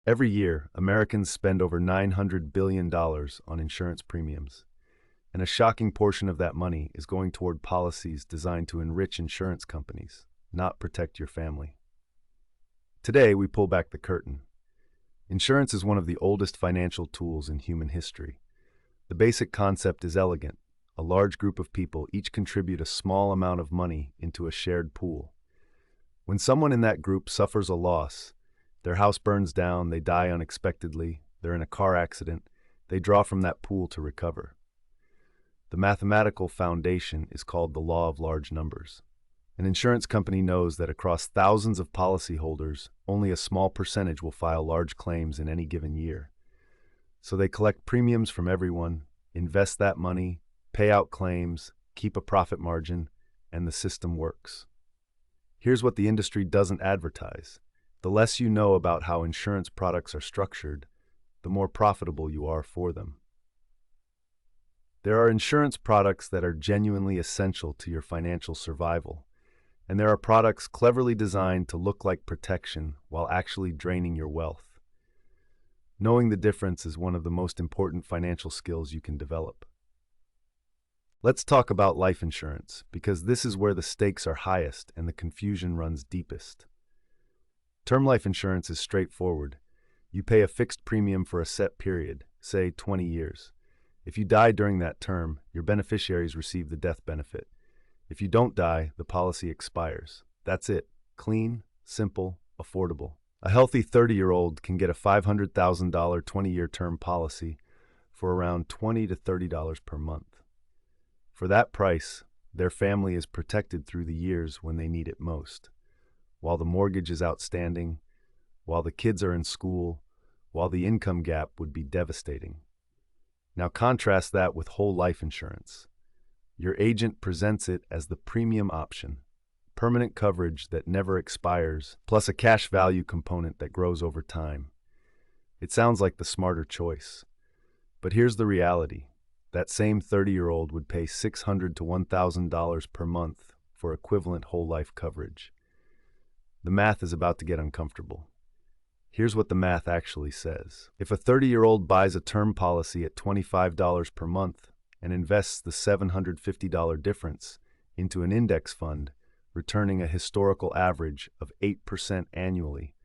Every year, Americans spend over $900 billion on insurance premiums, and a shocking portion of that money is going toward policies designed to enrich insurance companies, not protect your family. Today, we pull back the curtain. Insurance is one of the oldest financial tools in human history. The basic concept is elegant. A large group of people each contribute a small amount of money into a shared pool. When someone in that group suffers a loss, their house burns down, they die unexpectedly, they're in a car accident, they draw from that pool to recover. The mathematical foundation is called the law of large numbers. An insurance company knows that across thousands of policyholders, only a small percentage will file large claims in any given year. So they collect premiums from everyone, invest that money, pay out claims, keep a profit margin, and the system works. Here's what the industry doesn't advertise. The less you know about how insurance products are structured, the more profitable you are for them. There are insurance products that are genuinely essential to your financial survival, and there are products cleverly designed to look like protection while actually draining your wealth. Knowing the difference is one of the most important financial skills you can develop. Let's talk about life insurance, because this is where the stakes are highest and the confusion runs deepest. Term life insurance is straightforward. You pay a fixed premium for a set period, say 20 years. If you die during that term, your beneficiaries receive the death benefit. If you don't die, the policy expires. That's it. Clean, simple, affordable. A healthy 30-year-old can get a $500,000 20-year term policy for around $20 to $30 per month. For that price, their family is protected through the years when they need it most. While the mortgage is outstanding, while the kids are in school, while the income gap would be devastating. Now contrast that with whole life insurance. Your agent presents it as the premium option, permanent coverage that never expires, plus a cash value component that grows over time. It sounds like the smarter choice. But here's the reality. That same 30-year-old would pay $600 to $1,000 per month for equivalent whole life coverage. The math is about to get uncomfortable. Here's what the math actually says. If a 30-year-old buys a term policy at $25 per month and invests the $750 difference into an index fund, returning a historical average of 8% annually,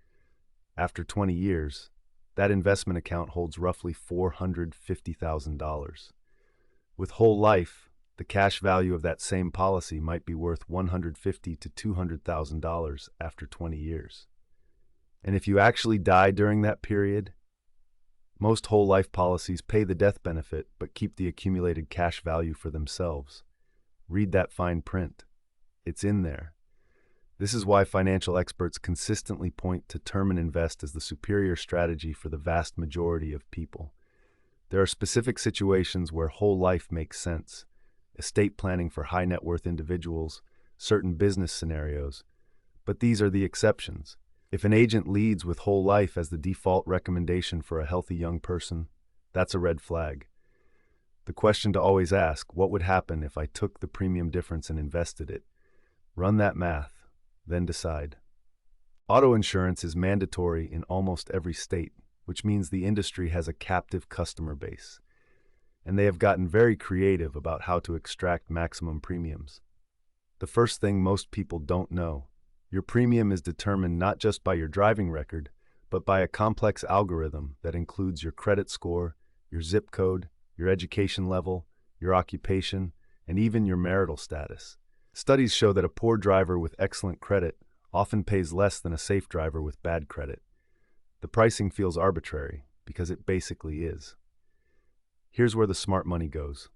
after 20 years, that investment account holds roughly $450,000. With whole life, the cash value of that same policy might be worth $150,000 to $200,000 after 20 years. And if you actually die during that period, most whole life policies pay the death benefit but keep the accumulated cash value for themselves. Read that fine print. It's in there. This is why financial experts consistently point to term and invest as the superior strategy for the vast majority of people. There are specific situations where whole life makes sense. Estate planning for high net worth individuals, certain business scenarios. But these are the exceptions. If an agent leads with whole life as the default recommendation for a healthy young person, that's a red flag. The question to always ask, what would happen if I took the premium difference and invested it? Run that math, then decide. Auto insurance is mandatory in almost every state, which means the industry has a captive customer base. And they have gotten very creative about how to extract maximum premiums. The first thing most people don't know, your premium is determined not just by your driving record, but by a complex algorithm that includes your credit score, your zip code, your education level, your occupation, and even your marital status. Studies show that a poor driver with excellent credit often pays less than a safe driver with bad credit. The pricing feels arbitrary because it basically is. Here's where the smart money goes.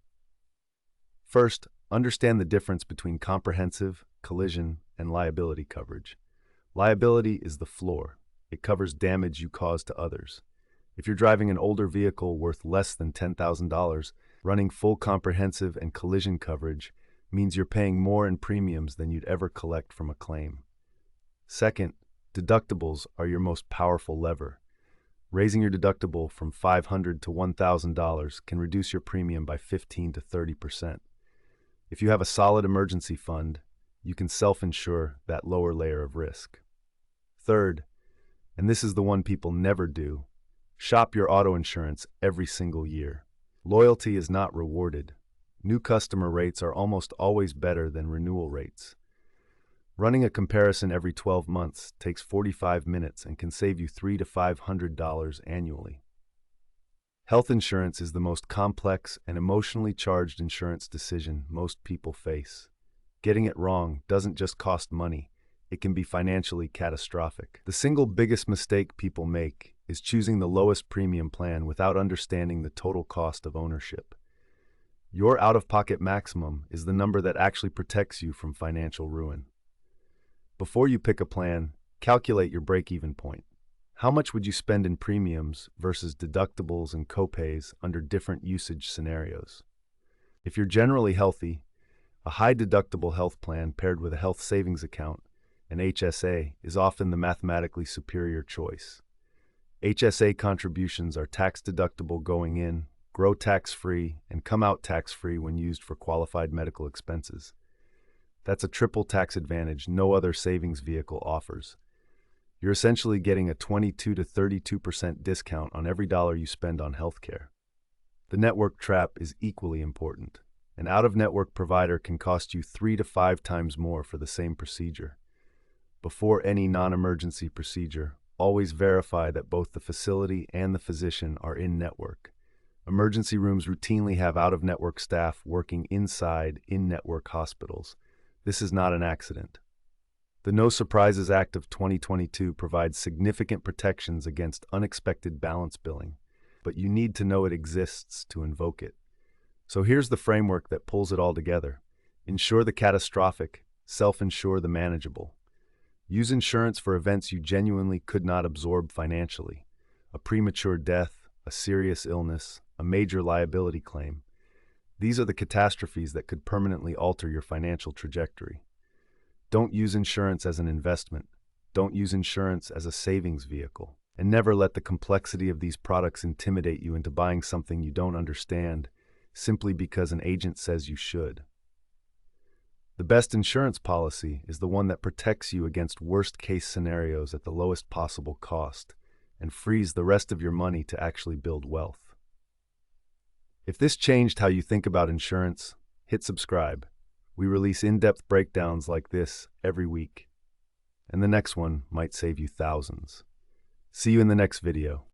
First, understand the difference between comprehensive, collision, and liability coverage. Liability is the floor. It covers damage you cause to others. If you're driving an older vehicle worth less than $10,000, running full comprehensive and collision coverage means you're paying more in premiums than you'd ever collect from a claim. Second, deductibles are your most powerful lever. Raising your deductible from $500 to $1,000 can reduce your premium by 15 to 30%. If you have a solid emergency fund, you can self-insure that lower layer of risk. Third, And this is the one people never do. Shop your auto insurance every single year. Loyalty is not rewarded. New customer rates are almost always better than renewal rates. Running a comparison every 12 months takes 45 minutes and can save you $300 to $500 annually. Health insurance is the most complex and emotionally charged insurance decision most people face. Getting it wrong doesn't just cost money, it can be financially catastrophic. The single biggest mistake people make is choosing the lowest premium plan without understanding the total cost of ownership. Your out-of-pocket maximum is the number that actually protects you from financial ruin. Before you pick a plan, calculate your break-even point. How much would you spend in premiums versus deductibles and copays under different usage scenarios? If you're generally healthy, a high-deductible health plan paired with a health savings account, an HSA, is often the mathematically superior choice. HSA contributions are tax-deductible going in, grow tax-free, and come out tax-free when used for qualified medical expenses. That's a triple tax advantage no other savings vehicle offers. You're essentially getting a 22 to 32% discount on every dollar you spend on healthcare. The network trap is equally important. An out-of-network provider can cost you 3 to 5 times more for the same procedure. Before any non-emergency procedure, always verify that both the facility and the physician are in-network. Emergency rooms routinely have out-of-network staff working inside in-network hospitals. This is not an accident. The No Surprises Act of 2022 provides significant protections against unexpected balance billing, but you need to know it exists to invoke it. So here's the framework that pulls it all together. Insure the catastrophic, self-insure the manageable. Use insurance for events you genuinely could not absorb financially. A premature death, a serious illness, a major liability claim. These are the catastrophes that could permanently alter your financial trajectory. Don't use insurance as an investment. Don't use insurance as a savings vehicle. And never let the complexity of these products intimidate you into buying something you don't understand simply because an agent says you should. The best insurance policy is the one that protects you against worst-case scenarios at the lowest possible cost and frees the rest of your money to actually build wealth. If this changed how you think about insurance, hit subscribe. We release in-depth breakdowns like this every week, and the next one might save you thousands. See you in the next video.